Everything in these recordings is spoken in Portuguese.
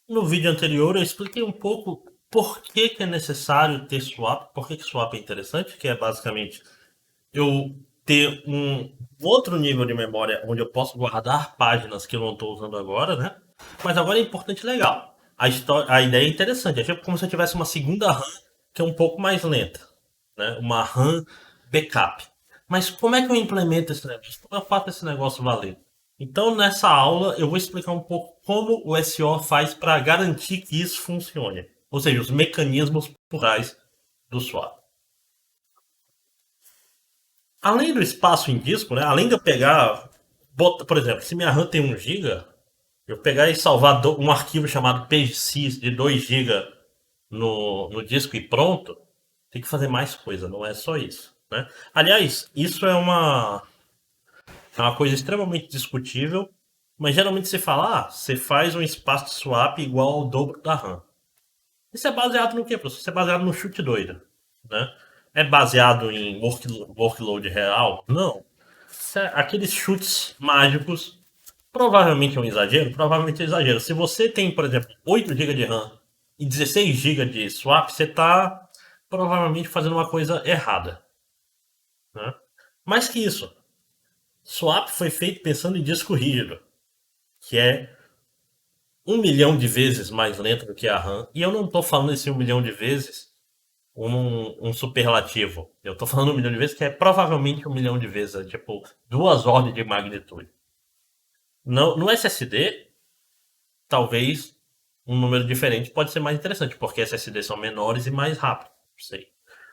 No vídeo anterior eu expliquei um pouco por que é necessário ter swap, por que swap é interessante, que é basicamente eu ter um outro nível de memória onde eu posso guardar páginas que eu não estou usando agora, né? Mas agora é importante e legal. A ideia é interessante, é tipo como se eu tivesse uma segunda RAM que é um pouco mais lenta, né? Uma RAM backup. Mas como é que eu implemento esse negócio? Como eu faço esse negócio valer? Então, nessa aula, eu vou explicar um pouco como o SO faz para garantir que isso funcione. Ou seja, os mecanismos por trás do swap. Além do espaço em disco, né? Além de eu pegar, por exemplo, se minha RAM tem 1 GB, eu pegar e salvar um arquivo chamado PageSys de 2 GB no disco e pronto, tem que fazer mais coisa, não é só isso, né? Aliás, isso é uma coisa extremamente discutível, mas geralmente se fala, você faz um espaço de swap igual ao dobro da RAM. Isso é baseado no quê, professor? Isso é baseado no chute doido, né? É baseado em workload real? Não. Aqueles chutes mágicos, provavelmente é um exagero, provavelmente é um exagero. Se você tem, por exemplo, 8 GB de RAM e 16 GB de swap, você está provavelmente fazendo uma coisa errada, né? Mais que isso, swap foi feito pensando em disco rígido, que é 1 milhão de vezes mais lento do que a RAM. E eu não estou falando esse 1 milhão de vezes um superlativo. Eu estou falando 1 milhão de vezes que é provavelmente 1 milhão de vezes, é tipo 2 ordens de magnitude. No SSD, talvez um número diferente pode ser mais interessante, porque SSD são menores e mais rápidos. Sei.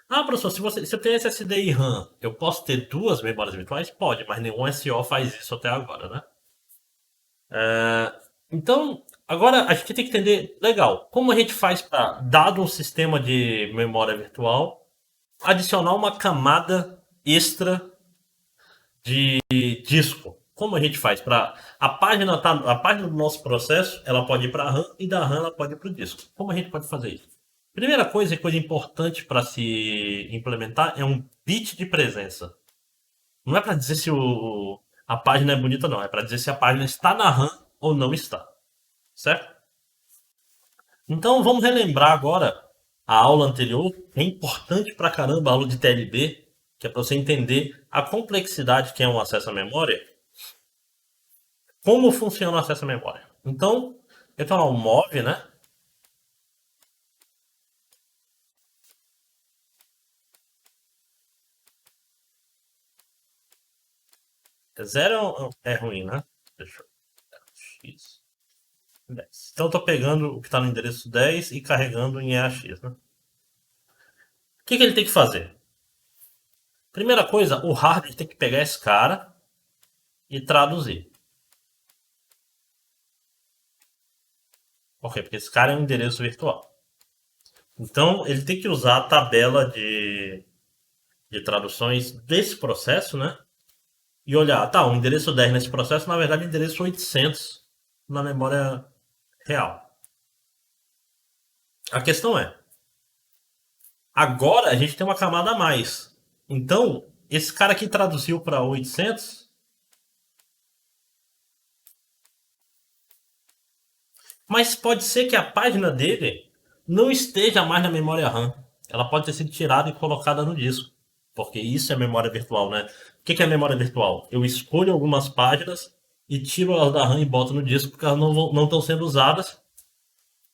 Ah, professor, se eu tenho SSD e RAM, eu posso ter duas memórias virtuais? Pode, mas nenhum SO faz isso até agora, né? Então, agora a gente tem que entender, legal, como a gente faz para, dado um sistema de memória virtual, adicionar uma camada extra de disco. Como a gente faz para a página do nosso processo, ela pode ir para a RAM e da RAM ela pode ir para o disco. Como a gente pode fazer isso? Primeira coisa e coisa importante para se implementar é um bit de presença. Não é para dizer se a página é bonita, não. É para dizer se a página está na RAM ou não está. Certo? Então vamos relembrar agora a aula anterior. É importante pra caramba a aula de TLB, que é para você entender a complexidade que é um acesso à memória, como funciona o acesso à memória. Então, eu tenho lá um MOV, né? Zero é ruim, né? Deixa eu. X. 10. Então eu tô pegando o que está no endereço 10 e carregando em EAX, né? O que ele tem que fazer? Primeira coisa, o hardware tem que pegar esse cara e traduzir. Por quê? Porque esse cara é um endereço virtual. Então, ele tem que usar a tabela de traduções desse processo, né? E olhar, tá, o endereço 10 nesse processo, na verdade, é o endereço 800 na memória real. A questão é, agora a gente tem uma camada a mais. Então, esse cara que traduziu para 800, mas pode ser que a página dele não esteja mais na memória RAM. Ela pode ter sido tirada e colocada no disco. Porque isso é memória virtual, né? O que é memória virtual? Eu escolho algumas páginas e tiro elas da RAM e boto no disco porque elas não estão sendo usadas.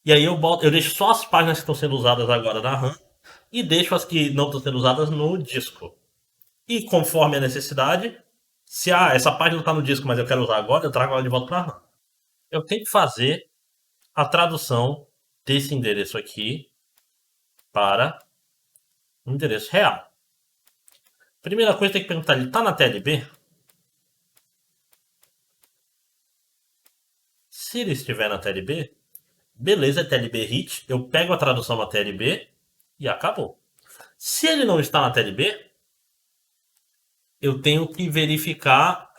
E aí eu deixo só as páginas que estão sendo usadas agora na RAM e deixo as que não estão sendo usadas no disco. E conforme a necessidade, se essa página está no disco, mas eu quero usar agora, eu trago ela de volta para a RAM. Eu tenho que fazer a tradução desse endereço aqui para o endereço real. Primeira coisa, tem que perguntar, ele está na TLB? Se ele estiver na TLB, beleza, é TLB hit, eu pego a tradução na TLB e acabou. Se ele não está na TLB, eu tenho que verificar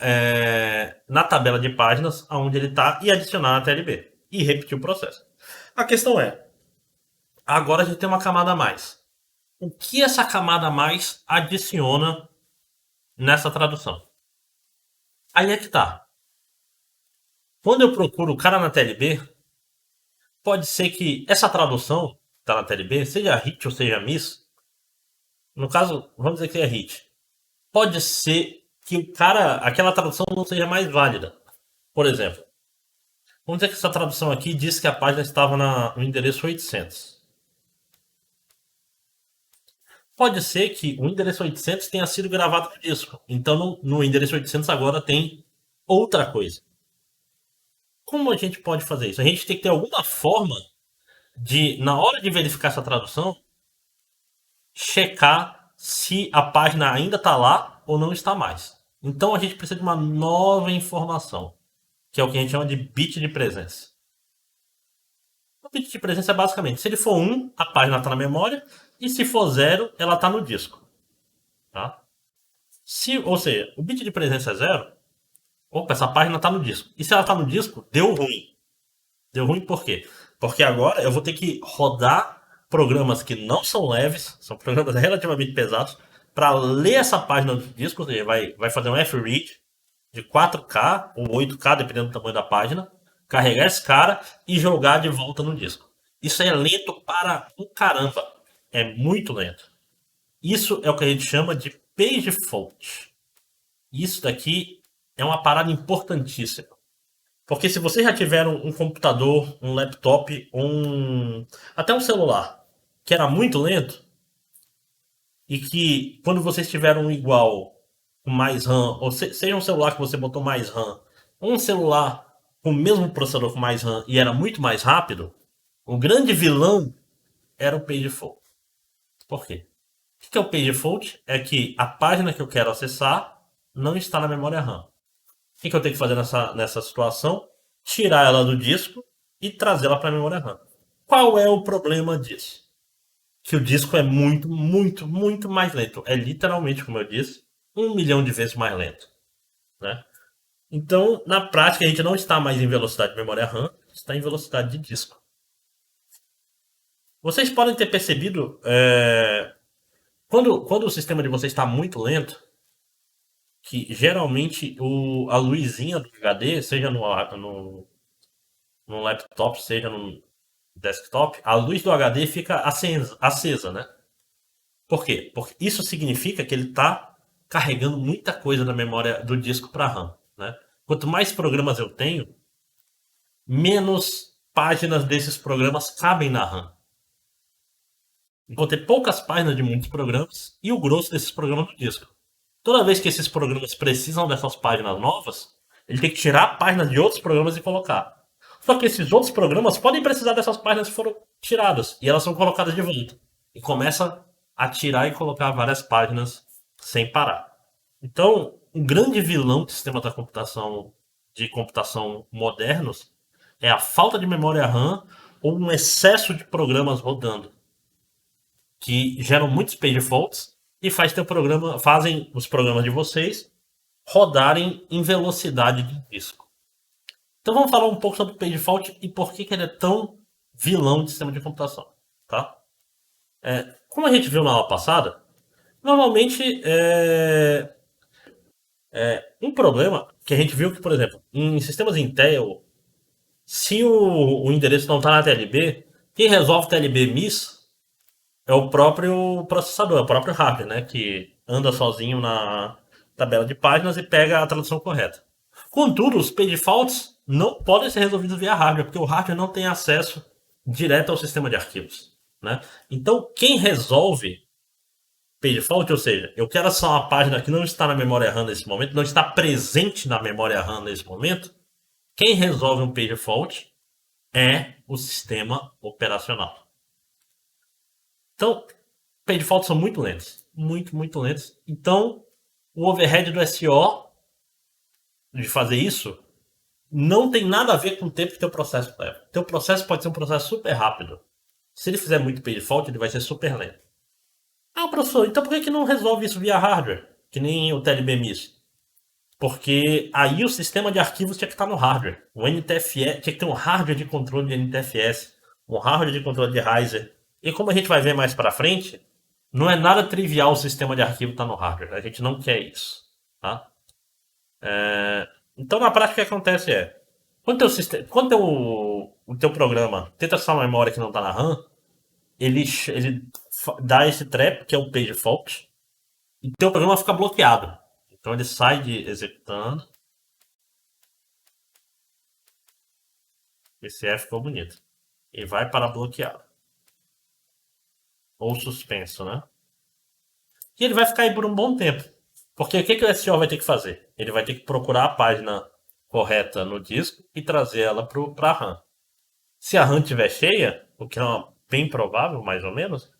na tabela de páginas onde ele está e adicionar na TLB. E repetir o processo. A questão é, agora a gente tem uma camada a mais. O que essa camada a mais adiciona nessa tradução? Aí é que tá. Quando eu procuro o cara na TLB, pode ser que essa tradução que está na TLB, seja hit ou seja miss, no caso, vamos dizer que é hit, pode ser que o cara, aquela tradução não seja mais válida. Por exemplo, vamos dizer que essa tradução aqui diz que a página estava no endereço 800. Pode ser que o endereço 800 tenha sido gravado no disco. Então no endereço 800 agora tem outra coisa. Como a gente pode fazer isso? A gente tem que ter alguma forma de, na hora de verificar essa tradução, checar se a página ainda está lá ou não está mais. Então a gente precisa de uma nova informação, que é o que a gente chama de bit de presença. O bit de presença é basicamente, se ele for 1, a página está na memória, e se for 0, ela está no disco. Tá? Ou seja, o bit de presença é 0, opa, essa página está no disco. E se ela está no disco, deu ruim. Deu ruim por quê? Porque agora eu vou ter que rodar programas que não são leves, são programas relativamente pesados, para ler essa página do disco, ou seja, vai fazer um F-read de 4K ou 8K, dependendo do tamanho da página, carregar esse cara e jogar de volta no disco. Isso é lento para um caramba. É muito lento. Isso é o que a gente chama de page fault. Isso daqui é uma parada importantíssima. Porque se você já tiver um computador, um laptop, até um celular que era muito lento e que quando vocês tiveram um igual com mais RAM, ou seja um celular que você botou mais RAM, ou um celular com o mesmo processador com mais RAM e era muito mais rápido, o grande vilão era o page fault. Por quê? O que é o page fault? É que a página que eu quero acessar não está na memória RAM. O que eu tenho que fazer nessa situação? Tirar ela do disco e trazê-la para a memória RAM. Qual é o problema disso? Que o disco é muito, muito, muito mais lento. É literalmente, como eu disse, 1 milhão de vezes mais lento. Né? Então, na prática, a gente não está mais em velocidade de memória RAM, está em velocidade de disco. Vocês podem ter percebido, quando o sistema de vocês está muito lento, que geralmente a luzinha do HD, seja no laptop, seja no desktop, a luz do HD fica acesa, né? Por quê? Porque isso significa que ele está carregando muita coisa da memória do disco para RAM, né? Quanto mais programas eu tenho, menos páginas desses programas cabem na RAM. Vou ter poucas páginas de muitos programas e o grosso desses programas no disco. Toda vez que esses programas precisam dessas páginas novas, ele tem que tirar páginas de outros programas e colocar. Só que esses outros programas podem precisar dessas páginas que foram tiradas e elas são colocadas de volta. E começa a tirar e colocar várias páginas sem parar. Então, um grande vilão do sistema de computação modernos é a falta de memória RAM ou um excesso de programas rodando, que geram muitos page faults e fazem os programas de vocês rodarem em velocidade de disco. Então vamos falar um pouco sobre o page fault e por que ele é tão vilão de sistema de computação. Tá? Como a gente viu na aula passada, normalmente um problema que a gente viu que, por exemplo, em sistemas Intel, se o endereço não está na TLB, quem resolve TLB miss é o próprio processador, é o próprio hardware, né? Que anda sozinho na tabela de páginas e pega a tradução correta. Contudo, os page faults não podem ser resolvidos via hardware, porque o hardware não tem acesso direto ao sistema de arquivos. Né? Então, quem resolve page fault, ou seja, eu quero acessar uma página que não está na memória RAM nesse momento, não está presente na memória RAM nesse momento, quem resolve um page fault é o sistema operacional. Então, page faults são muito lentos. Muito, muito lentos. Então, o overhead do SO de fazer isso não tem nada a ver com o tempo que teu processo leva. Teu processo pode ser um processo super rápido. Se ele fizer muito page fault, ele vai ser super lento. Ah, professor, então por que não resolve isso via hardware? Que nem o TLB-MIS. Porque aí o sistema de arquivos tinha que estar no hardware. O NTFS tinha que ter um hardware de controle de NTFS, um hardware de controle de riser. E como a gente vai ver mais para frente, não é nada trivial o sistema de arquivo estar no hardware. A gente não quer isso. Tá? Então, na prática, o que acontece quando o teu programa tenta acessar uma memória que não está na RAM, ele dá esse trap, que é o page fault, e o teu programa fica bloqueado. Então ele sai de executando. Esse F ficou bonito. E vai para bloqueado. Ou suspenso, né? E ele vai ficar aí por um bom tempo. Porque o que o SEO vai ter que fazer? Ele vai ter que procurar a página correta no disco e trazer ela para a RAM. Se a RAM estiver cheia, o que é bem provável, mais ou menos,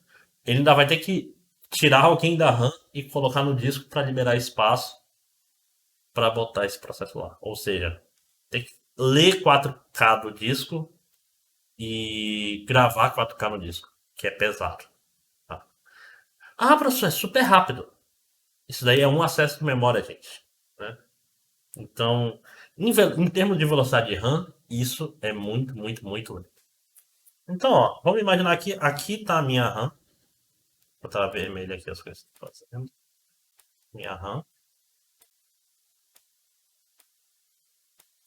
ele ainda vai ter que tirar alguém da RAM e colocar no disco para liberar espaço para botar esse processo lá. Ou seja, tem que ler 4K do disco e gravar 4K no disco, que é pesado. Tá? Ah, professor, é super rápido. Isso daí é um acesso de memória, gente. Né? Então, em termos de velocidade de RAM, isso é muito, muito, muito lento. Então, ó, vamos imaginar que aqui tá a minha RAM. Vou botar vermelho aqui as coisas que estão fazendo. Minha RAM.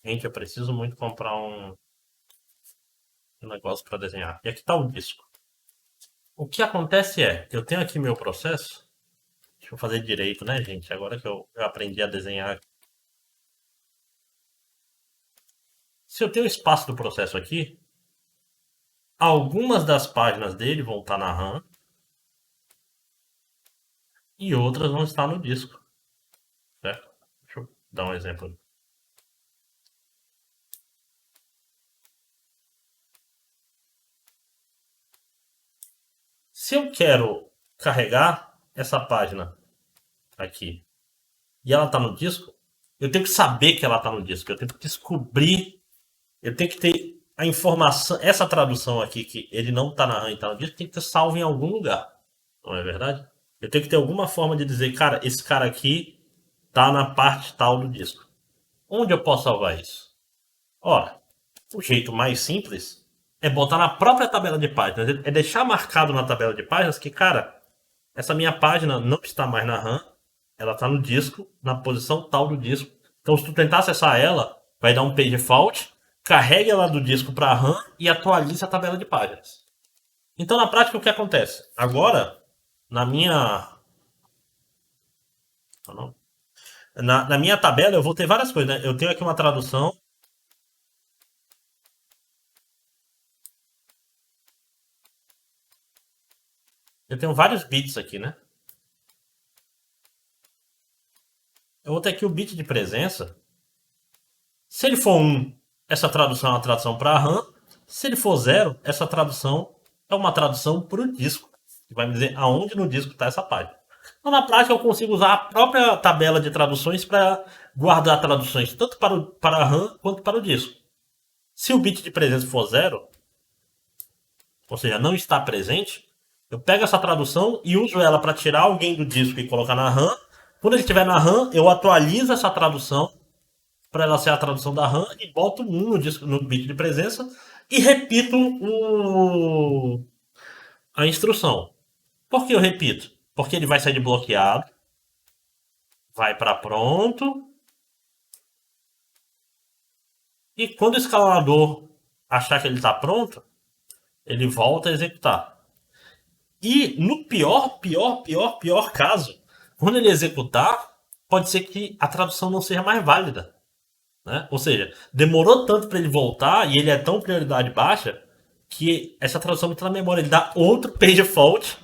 Gente, eu preciso muito comprar um negócio para desenhar. E aqui tá o disco. O que acontece é, eu tenho aqui meu processo. Deixa eu fazer direito, né, gente? Agora que eu aprendi a desenhar. Se eu tenho espaço do processo aqui, algumas das páginas dele vão estar na RAM e outras vão estar no disco. Certo? Deixa eu dar um exemplo. Se eu quero carregar essa página aqui e ela está no disco, eu tenho que saber que ela está no disco. Eu tenho que descobrir, eu tenho que ter a informação, essa tradução aqui que ele não está na RAM e está no disco, tem que ter salvo em algum lugar. Não é verdade? Eu tenho que ter alguma forma de dizer, cara, esse cara aqui tá na parte tal do disco. Onde eu posso salvar isso? Ora, o jeito mais simples é botar na própria tabela de páginas. É deixar marcado na tabela de páginas que, cara, essa minha página não está mais na RAM, ela está no disco, na posição tal do disco. Então, se tu tentar acessar ela, vai dar um page fault, carregue ela do disco para a RAM e atualize a tabela de páginas. Então, na prática, o que acontece? Agora, na minha. Na minha tabela, eu vou ter várias coisas, né? Eu tenho aqui uma tradução. Eu tenho vários bits aqui, né? Eu vou ter aqui o bit de presença. Se ele for 1, essa tradução é uma tradução para a RAM. Se ele for 0, essa tradução é uma tradução para o disco. Que vai me dizer aonde no disco está essa página. Então, na prática, eu consigo usar a própria tabela de traduções para guardar traduções tanto para a RAM quanto para o disco. Se o bit de presença for 0, ou seja, não está presente, eu pego essa tradução e uso ela para tirar alguém do disco e colocar na RAM. Quando ele estiver na RAM, eu atualizo essa tradução para ela ser a tradução da RAM e boto um no, disco, no bit de presença e repito a instrução. Por que eu repito? Porque ele vai sair de bloqueado, vai para pronto, e quando o escalador achar que ele está pronto, ele volta a executar. E no pior caso, quando ele executar, pode ser que a tradução não seja mais válida. Né? Ou seja, demorou tanto para ele voltar e ele é tão prioridade baixa que essa tradução está na memória. Ele dá outro page fault,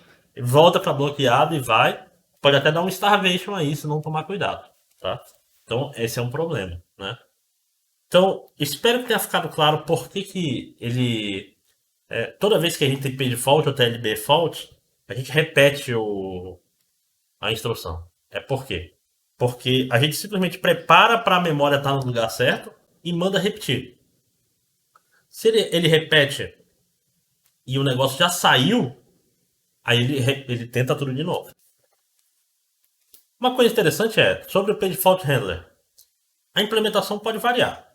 volta para bloqueado e vai. Pode até dar um starvation aí se não tomar cuidado. Tá? Então, esse é um problema. Né? Então, espero que tenha ficado claro por que ele. Toda vez que a gente tem page fault ou TLB fault, a gente repete a instrução. É por quê? Porque a gente simplesmente prepara para a memória estar no lugar certo e manda repetir. Se ele repete e o negócio já saiu, aí ele tenta tudo de novo. Uma coisa interessante é, sobre o Page Fault Handler, a implementação pode variar.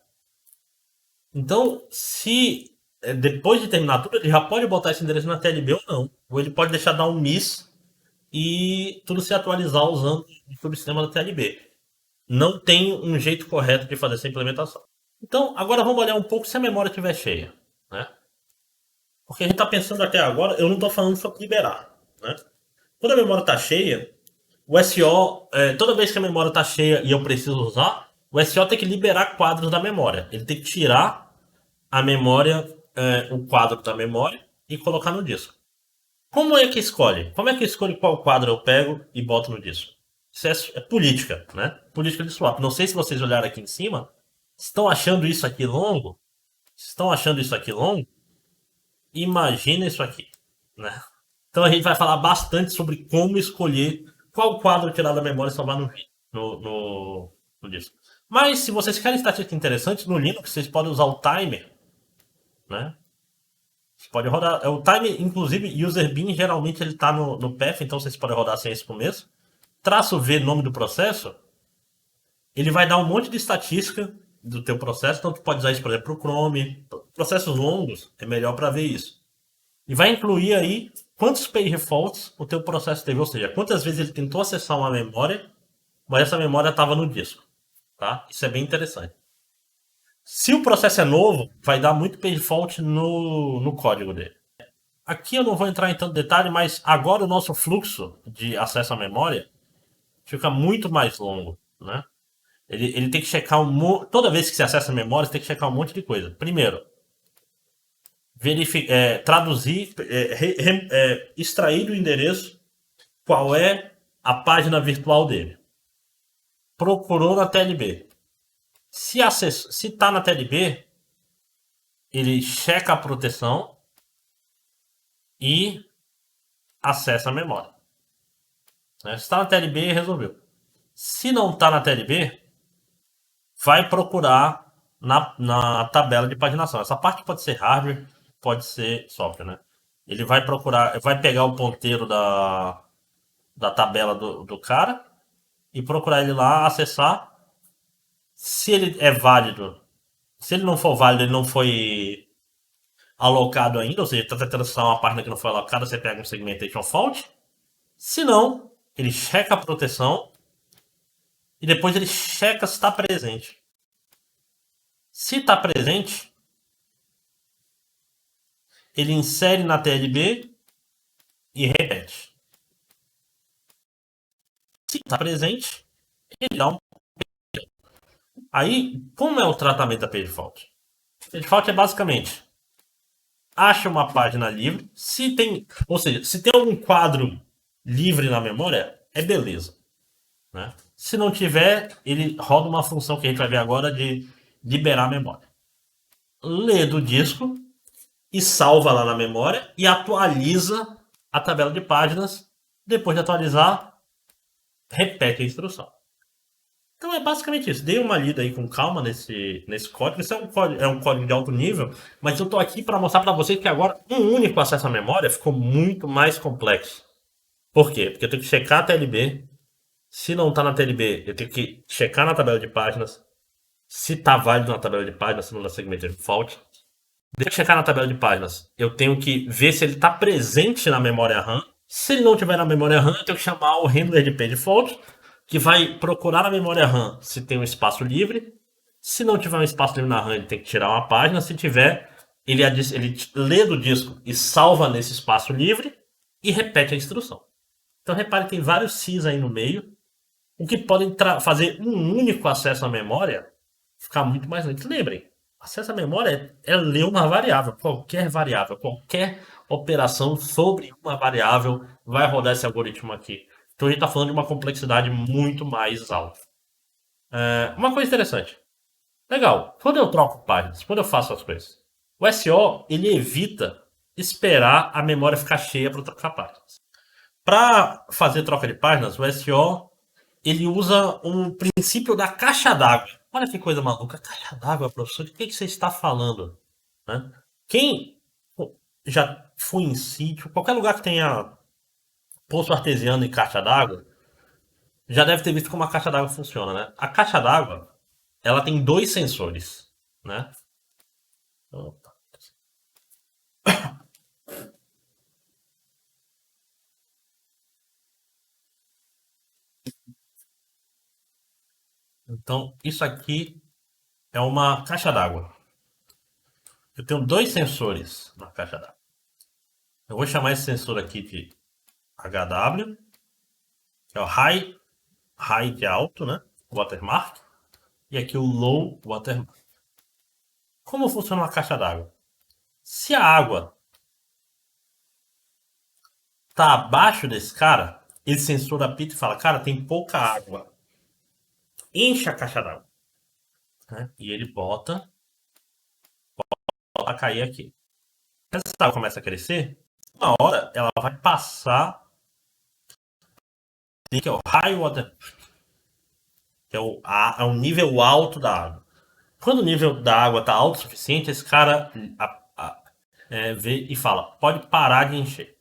Então, se depois de terminar tudo, ele já pode botar esse endereço na TLB ou não. Ou ele pode deixar dar um miss e tudo se atualizar usando o subsistema da TLB. Não tem um jeito correto de fazer essa implementação. Então, agora vamos olhar um pouco se a memória estiver cheia. Né? Porque a gente está pensando até agora, eu não estou falando sobre liberar, né? Quando a memória está cheia, o SO, toda vez que a memória está cheia e eu preciso usar, o SO tem que liberar quadros da memória. Ele tem que tirar a memória, o quadro da memória e colocar no disco. Como é que escolhe? Como é que escolhe qual quadro eu pego e boto no disco? Isso é política, né? Política de swap. Não sei se vocês olharam aqui em cima. Estão achando isso aqui longo? Estão achando isso aqui longo? Imagina isso aqui, né? Então a gente vai falar bastante sobre como escolher qual quadro tirar da memória e salvar no disco. Mas se vocês querem estatística interessante, no Linux vocês podem usar o timer, né? Você pode rodar. O timer, inclusive, user bin, geralmente ele está no path, então vocês podem rodar sem esse começo. Traço V, nome do processo, ele vai dar um monte de estatística do teu processo, então tu pode usar isso, por exemplo, para o Chrome. Processos longos é melhor para ver isso. E vai incluir aí quantos page faults o teu processo teve, ou seja, quantas vezes ele tentou acessar uma memória, mas essa memória estava no disco, tá? Isso é bem interessante. Se o processo é novo, vai dar muito page fault no código dele. Aqui eu não vou entrar em tanto detalhe, mas agora o nosso fluxo de acesso à memória fica muito mais longo, né? Ele tem que checar toda vez que você acessa a memória, você tem que checar um monte de coisa. Primeiro, traduzir, extrair do endereço qual é a página virtual dele. Procurou na TLB. Se está na TLB, ele checa a proteção e acessa a memória. Se está na TLB, resolveu. Se não está na TLB, vai procurar na tabela de paginação. Essa parte pode ser hardware, pode ser software, né? Ele vai procurar, vai pegar o ponteiro da tabela do cara e procurar ele lá, acessar. Se ele é válido, se ele não for válido, ele não foi alocado ainda, ou seja, está tentando acessar uma página que não foi alocada, você pega um segmentation fault. Se não, ele checa a proteção e depois ele checa se está presente. Se está presente, ele insere na TLB e repete. Se está presente, ele dá um. Aí, como é o tratamento da page fault? Page fault é basicamente acha uma página livre, se tem, ou seja, se tem algum quadro livre na memória, é beleza, né? Se não tiver, ele roda uma função que a gente vai ver agora de liberar a memória. Lê do disco e salva lá na memória e atualiza a tabela de páginas. Depois de atualizar, repete a instrução. Então é basicamente isso. Dei uma lida aí com calma nesse código. Isso é um código de alto nível, mas eu estou aqui para mostrar para vocês que agora um único acesso à memória ficou muito mais complexo. Por quê? Porque eu tenho que checar a TLB. Se não está na TLB, eu tenho que checar na tabela de páginas. Se está válido na tabela de páginas, se não dá segmento de fault. Deixa eu checar na tabela de páginas. Eu tenho que ver se ele está presente na memória RAM. Se ele não tiver na memória RAM, eu tenho que chamar o handler de page fault, que vai procurar na memória RAM se tem um espaço livre. Se não tiver um espaço livre na RAM, ele tem que tirar uma página. Se tiver, ele lê do disco e salva nesse espaço livre e repete a instrução. Então repare que tem vários Cs aí no meio, o que podem fazer um único acesso à memória ficar muito mais lento. Lembrem, acesso à memória é ler uma variável, qualquer operação sobre uma variável vai rodar esse algoritmo aqui. Então a gente está falando de uma complexidade muito mais alta. Uma coisa interessante. Legal, quando eu troco páginas, quando eu faço as coisas, o SO ele evita esperar a memória ficar cheia para trocar páginas. Para fazer troca de páginas, o SO ele usa um princípio da caixa d'água. Olha que coisa maluca, caixa d'água, professor, o que você está falando? Né? Quem já foi em sítio, qualquer lugar que tenha poço artesiano e caixa d'água, já deve ter visto como a caixa d'água funciona, né? A caixa d'água, ela tem dois sensores, né? Então, isso aqui é uma caixa d'água. Eu tenho dois sensores na caixa d'água. Eu vou chamar esse sensor aqui de HW, que é o high de alto, né? Watermark. E aqui o low watermark. Como funciona uma caixa d'água? Se a água tá abaixo desse cara, ele sensor apita e fala, cara, tem pouca água. Enche a caixa d'água. Né? E ele bota a cair aqui. Essa água começa a crescer, uma hora ela vai passar, que é o high water, que é o nível alto da água. Quando o nível da água está alto o suficiente, esse cara vê e fala, pode parar de encher.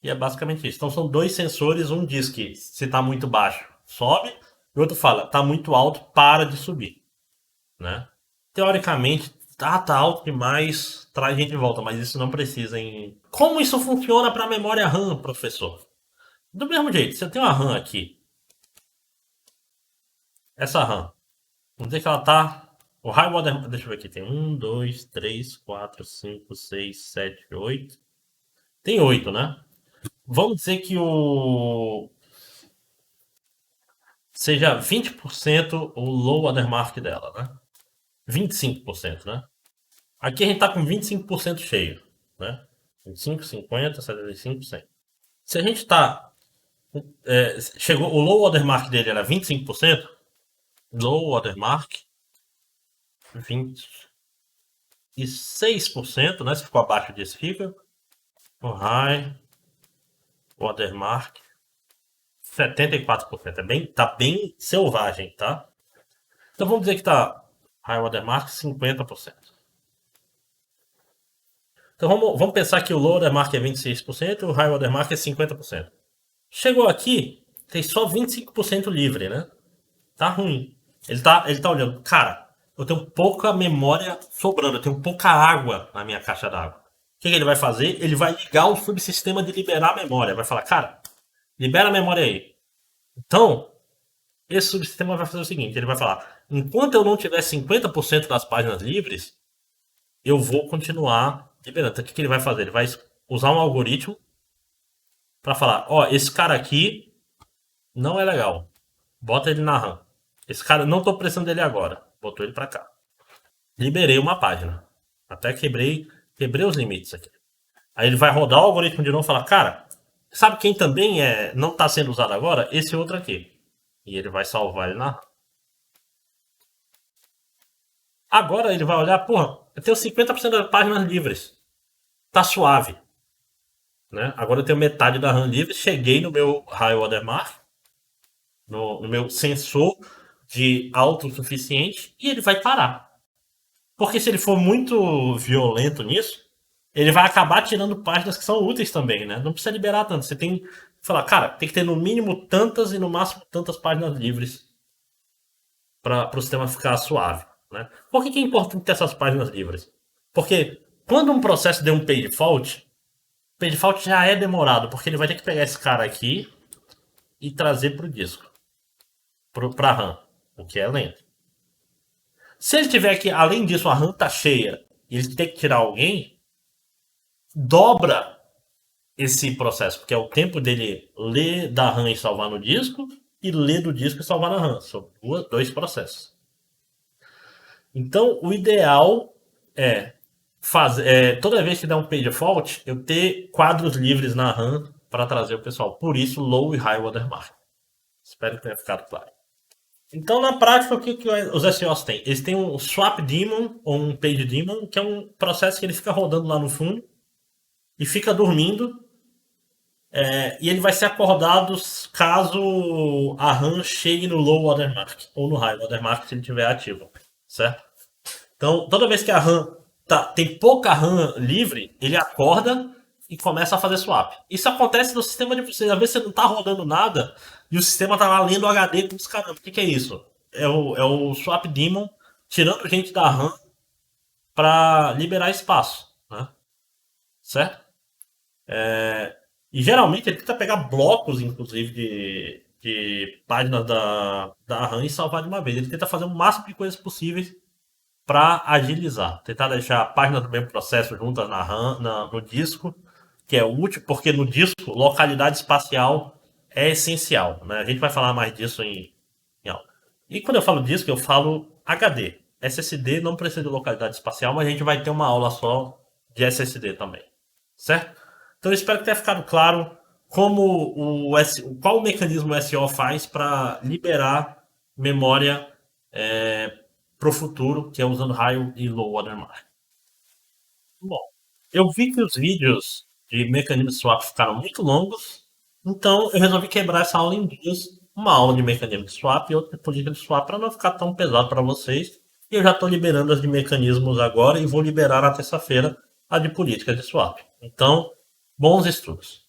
E é basicamente isso. Então são dois sensores, um diz que se está muito baixo, sobe, e o outro fala, está muito alto, para de subir. Né? Teoricamente, tá alto demais, traz a gente de volta, mas isso não precisa em... Como isso funciona para a memória RAM, professor? Do mesmo jeito, se eu tenho uma RAM aqui, essa RAM, vamos dizer que ela tá... O high water... Deixa eu ver aqui, tem 1, 2, 3, 4, 5, 6, 7, 8... Tem 8, né? Vamos dizer que o... seja 20% o low watermark dela, né? 25%, né? Aqui a gente tá com 25% cheio, né? 25, 50, 75, 100. Se a gente tá... chegou, o low watermark dele era 25%, low watermark 26%, né? Se ficou abaixo disso, fica. O high watermark 74%. Tá bem selvagem, tá? Então vamos dizer que tá high watermark 50%. Então vamos pensar que o low watermark é 26% e o high watermark é 50%. Chegou aqui, tem só 25% livre, né? Tá ruim. Ele tá olhando, cara, eu tenho pouca memória sobrando, eu tenho pouca água na minha caixa d'água. O que ele vai fazer? Ele vai ligar o subsistema de liberar a memória. Vai falar, cara, libera a memória aí. Então, esse subsistema vai fazer o seguinte: ele vai falar, enquanto eu não tiver 50% das páginas livres, eu vou continuar liberando. Então, o que ele vai fazer? Ele vai usar um algoritmo para falar, ó, esse cara aqui não é legal. Bota ele na RAM. Esse cara, não tô precisando dele agora. Botou ele para cá. Liberei uma página. Até quebrei os limites aqui. Aí ele vai rodar o algoritmo de novo e falar, cara, sabe quem também não está sendo usado agora? Esse outro aqui. E ele vai salvar ele na... Agora ele vai olhar, porra, eu tenho 50% das páginas livres. Tá suave. Né? Agora eu tenho metade da RAM livre. Cheguei no meu high watermark, no meu sensor de autossuficiente, e ele vai parar. Porque se ele for muito violento nisso, ele vai acabar tirando páginas que são úteis também, né? Não precisa liberar tanto. Você tem que falar, cara, tem que ter no mínimo tantas e no máximo tantas páginas livres para o sistema ficar suave, né? Por que é importante ter essas páginas livres? Porque quando um processo der um page fault já é demorado, porque ele vai ter que pegar esse cara aqui e trazer para o disco, para a RAM, o que é lento. Se ele tiver que, além disso, a RAM tá cheia e ele tem que tirar alguém, dobra esse processo, porque é o tempo dele ler da RAM e salvar no disco e ler do disco e salvar na RAM. São dois processos. Então, o ideal é fazer, toda vez que dá um page fault, eu ter quadros livres na RAM para trazer o pessoal. Por isso, low e high watermark. Espero que tenha ficado claro. Então, na prática, o que os SEOs têm? Eles têm um swap daemon ou um page daemon, que é um processo que ele fica rodando lá no fundo e fica dormindo. E ele vai ser acordado caso a RAM chegue no low watermark ou no high watermark se ele estiver ativo, certo? Então, toda vez que a RAM tem pouca RAM livre, ele acorda e começa a fazer swap. Isso acontece no sistema de vocês. Às vezes você não está rodando nada e o sistema está lá lendo o HD com os caramba. O que é isso? É o swap daemon tirando gente da RAM para liberar espaço, né? Certo? E geralmente ele tenta pegar blocos, inclusive, de páginas da RAM e salvar de uma vez. Ele tenta fazer o máximo de coisas possíveis para agilizar. Tentar deixar a página do mesmo processo juntas na RAM, no disco, que é útil, porque no disco localidade espacial é essencial. Né? A gente vai falar mais disso em aula. E quando eu falo disco, eu falo HD. SSD não precisa de localidade espacial, mas a gente vai ter uma aula só de SSD também. Certo? Então eu espero que tenha ficado claro qual o mecanismo o SO faz para liberar memória para o futuro, que é usando high e low watermark. Bom, eu vi que os vídeos de mecanismo de swap ficaram muito longos, então eu resolvi quebrar essa aula em duas. Uma aula de mecanismo de swap e outra de política de swap para não ficar tão pesado para vocês. E eu já estou liberando as de mecanismos agora e vou liberar na terça-feira a de política de swap. Então, bons estudos.